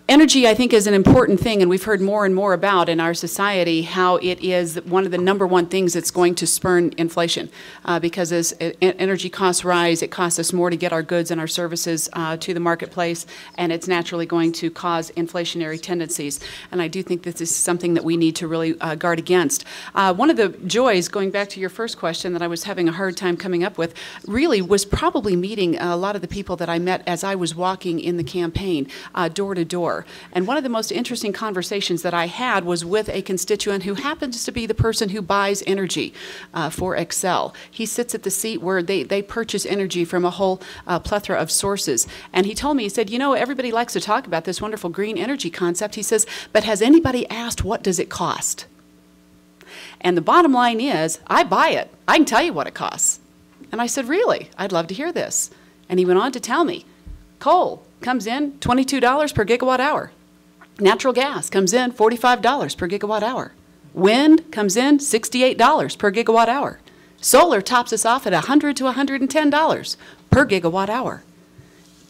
Energy, I think, is an important thing, and we've heard more and more about in our society how it is one of the #1 things that's going to spurn inflation. Because as energy costs rise, it costs us more to get our goods and our services to the marketplace, and it's naturally going to cause inflationary tendencies. And I do think this is something that we need to really guard against. One of the joys, going back to your first question that I was having a hard time coming up with, really was probably meeting a lot of the people that I met as I was walking in the campaign, door to door. And one of the most interesting conversations that I had was with a constituent who happens to be the person who buys energy for Xcel. He sits at the seat where they purchase energy from a whole plethora of sources. And he told me, he said, you know, everybody likes to talk about this wonderful green energy concept. He says, but has anybody asked what does it cost? And the bottom line is, I buy it. I can tell you what it costs. And I said, really? I'd love to hear this. And he went on to tell me, coal comes in $22 per gigawatt hour. Natural gas comes in $45 per gigawatt hour. Wind comes in $68 per gigawatt hour. Solar tops us off at $100 to $110 per gigawatt hour.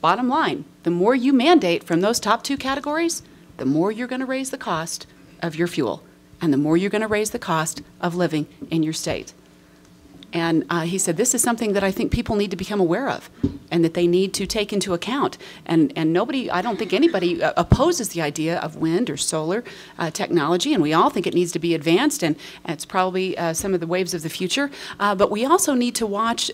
Bottom line, the more you mandate from those top 2 categories, the more you're going to raise the cost of your fuel, and the more you're going to raise the cost of living in your state. And he said, this is something that I think people need to become aware of and that they need to take into account. And nobody, I don't think anybody opposes the idea of wind or solar technology, and we all think it needs to be advanced, and it's probably some of the waves of the future. But we also need to watch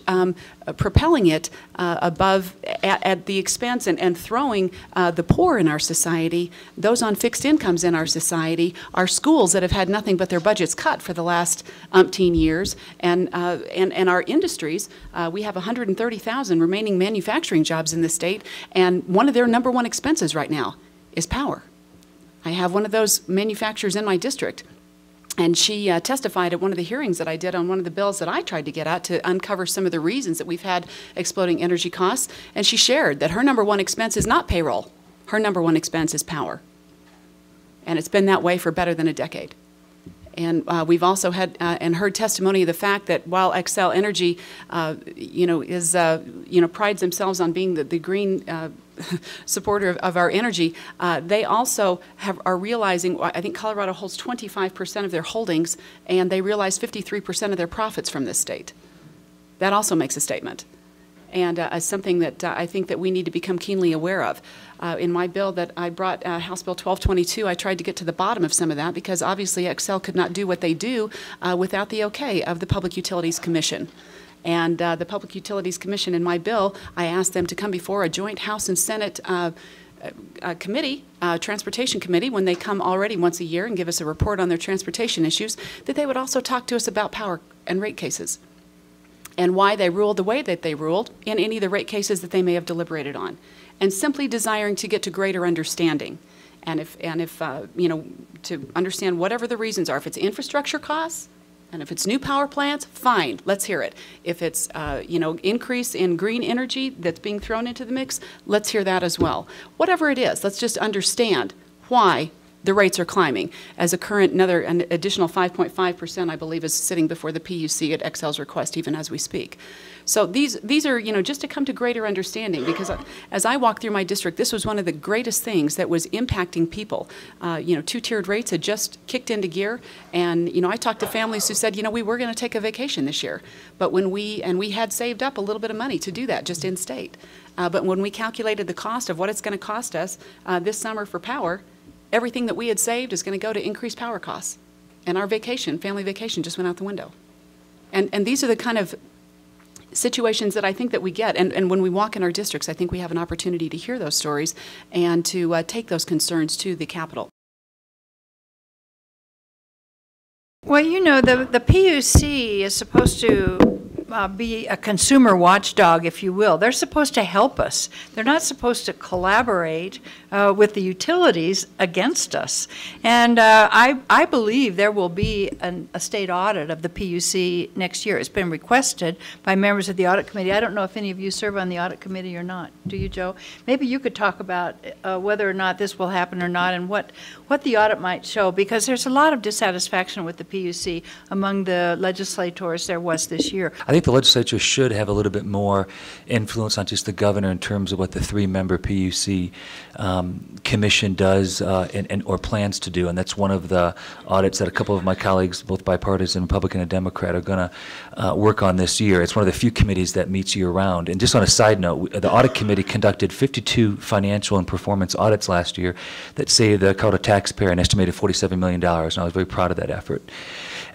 propelling it above at the expense and throwing the poor in our society, those on fixed incomes in our society, our schools that have had nothing but their budgets cut for the last umpteen years, and our industries. We have 130,000 remaining manufacturing jobs in the state, and one of their #1 expenses right now is power. I have one of those manufacturers in my district, and she testified at one of the hearings that I did on one of the bills that I tried to get at to uncover some of the reasons that we've had exploding energy costs, and she shared that her #1 expense is not payroll. Her #1 expense is power, and it's been that way for better than a decade. And we've also had and heard testimony of the fact that while Xcel Energy, prides themselves on being the green supporter of our energy, they also are realizing, I think Colorado holds 25% of their holdings, and they realize 53% of their profits from this state. That also makes a statement, and something that I think that we need to become keenly aware of. In my bill that I brought, House Bill 1222, I tried to get to the bottom of some of that because obviously Xcel could not do what they do without the okay of the Public Utilities Commission. And the Public Utilities Commission, in my bill, I asked them to come before a joint House and Senate committee, Transportation Committee, when they come already once a year and give us a report on their transportation issues, that they would also talk to us about power and rate cases and why they ruled the way that they ruled in any of the rate cases that they may have deliberated on, and simply desiring to get to greater understanding. And if to understand whatever the reasons are. If it's infrastructure costs, and if it's new power plants, fine, let's hear it. If it's, increase in green energy that's being thrown into the mix, let's hear that as well. Whatever it is, let's just understand why the rates are climbing. As an additional 5.5%, I believe, is sitting before the PUC at Xcel's request, even as we speak. So these are, just to come to greater understanding, because as I walk through my district, this was one of the greatest things that was impacting people. Two-tiered rates had just kicked into gear, and, I talked to families who said, we were going to take a vacation this year, but we had saved up a little bit of money to do that just in state. But when we calculated the cost of what it's going to cost us this summer for power, everything that we had saved is going to go to increased power costs. And our family vacation, just went out the window. And these are the kind of situations that I think that we get. And when we walk in our districts, I think we have an opportunity to hear those stories and to take those concerns to the Capitol. Well, the PUC is supposed to be a consumer watchdog, if you will. They're supposed to help us. They're not supposed to collaborate with the utilities against us. And I believe there will be a state audit of the PUC next year. It's been requested by members of the audit committee. I don't know if any of you serve on the audit committee or not. Do you, Joe? Maybe you could talk about whether or not this will happen or not, and what the audit might show, because there's a lot of dissatisfaction with the PUC among the legislators there was this year. I think think the legislature should have a little bit more influence on just the governor in terms of what the 3-member PUC commission does or plans to do. And that's one of the audits that a couple of my colleagues, both bipartisan, Republican and Democrat, are going to work on this year. It's one of the few committees that meets year-round. And just on a side note, the audit committee conducted 52 financial and performance audits last year that saved the Colorado taxpayer an estimated $47 million, and I was very proud of that effort.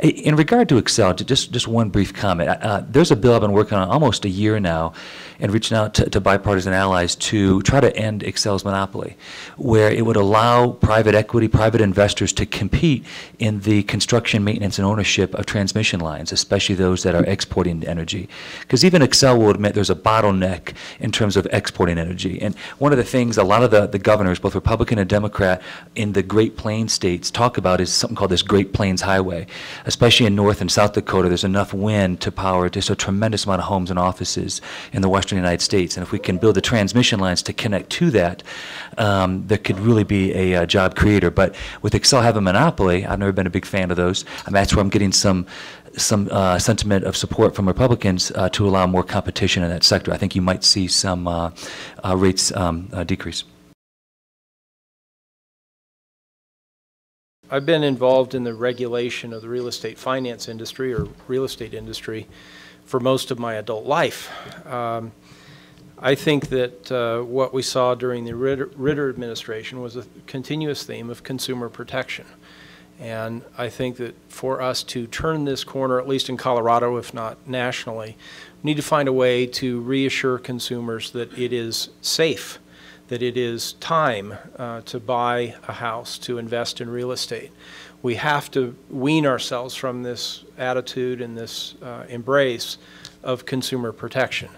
In regard to Xcel, just one brief comment. There's a bill I've been working on almost a year now and reaching out to bipartisan allies to try to end Xcel's monopoly, where it would allow private equity, private investors to compete in the construction, maintenance, and ownership of transmission lines, especially those that are exporting energy. Because even Xcel will admit there's a bottleneck in terms of exporting energy. And one of the things a lot of the governors, both Republican and Democrat, in the Great Plains states talk about is something called this Great Plains Highway. Especially in North and South Dakota, there's enough wind to power just a tremendous amount of homes and offices in the western United States. And if we can build the transmission lines to connect to that, that could really be a job creator. But with Xcel having a monopoly, I've never been a big fan of those. That's where I'm getting some sentiment of support from Republicans to allow more competition in that sector. I think you might see some rates decrease. I've been involved in the regulation of the real estate finance industry or real estate industry for most of my adult life. I think that what we saw during the Ritter administration was a continuous theme of consumer protection. And I think that for us to turn this corner, at least in Colorado, if not nationally, we need to find a way to reassure consumers that it is safe, that it is time to buy a house, to invest in real estate. We have to wean ourselves from this attitude and this embrace of consumer protection.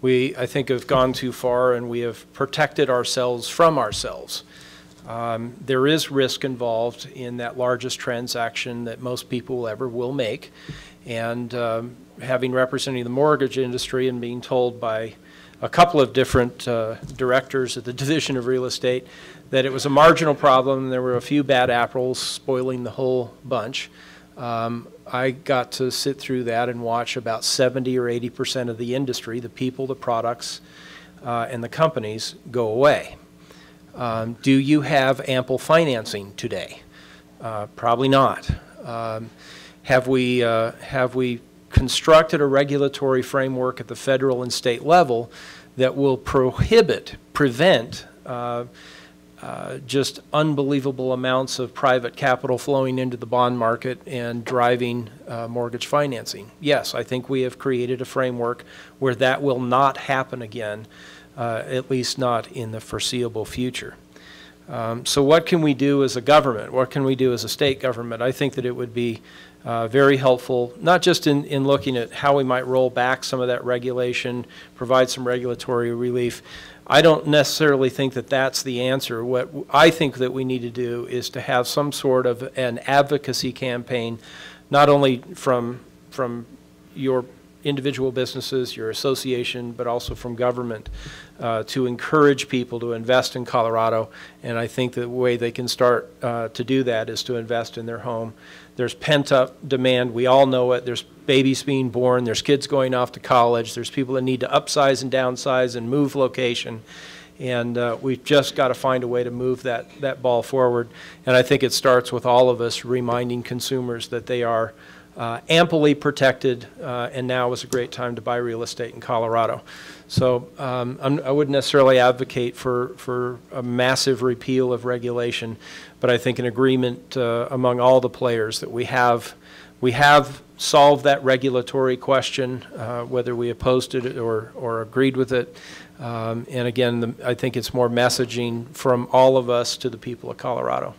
We, I think, have gone too far, and we have protected ourselves from ourselves. There is risk involved in that largest transaction that most people ever will make. And having represented the mortgage industry and being told by a couple of different directors at the Division of Real Estate that it was a marginal problem and there were a few bad apples spoiling the whole bunch. I got to sit through that and watch about 70 or 80% of the industry, the people, the products, and the companies go away. Do you have ample financing today? Probably not. Have we constructed a regulatory framework at the federal and state level that will prevent just unbelievable amounts of private capital flowing into the bond market and driving mortgage financing? Yes, I think we have created a framework where that will not happen again, at least not in the foreseeable future. So what can we do as a government? What can we do as a state government? I think that it would be very helpful, not just in looking at how we might roll back some of that regulation, provide some regulatory relief. I don't necessarily think that that's the answer. What I think that we need to do is to have some sort of an advocacy campaign, not only from your individual businesses, your association, but also from government, to encourage people to invest in Colorado. And I think the way they can start to do that is to invest in their home. There's pent-up demand. We all know it. There's babies being born. There's kids going off to college. There's people that need to upsize and downsize and move location. And we've just got to find a way to move that ball forward. And I think it starts with all of us reminding consumers that they are amply protected, and now is a great time to buy real estate in Colorado. So I wouldn't necessarily advocate for a massive repeal of regulation, but I think an agreement among all the players that we have solved that regulatory question, whether we opposed it or agreed with it. And again, I think it's more messaging from all of us to the people of Colorado.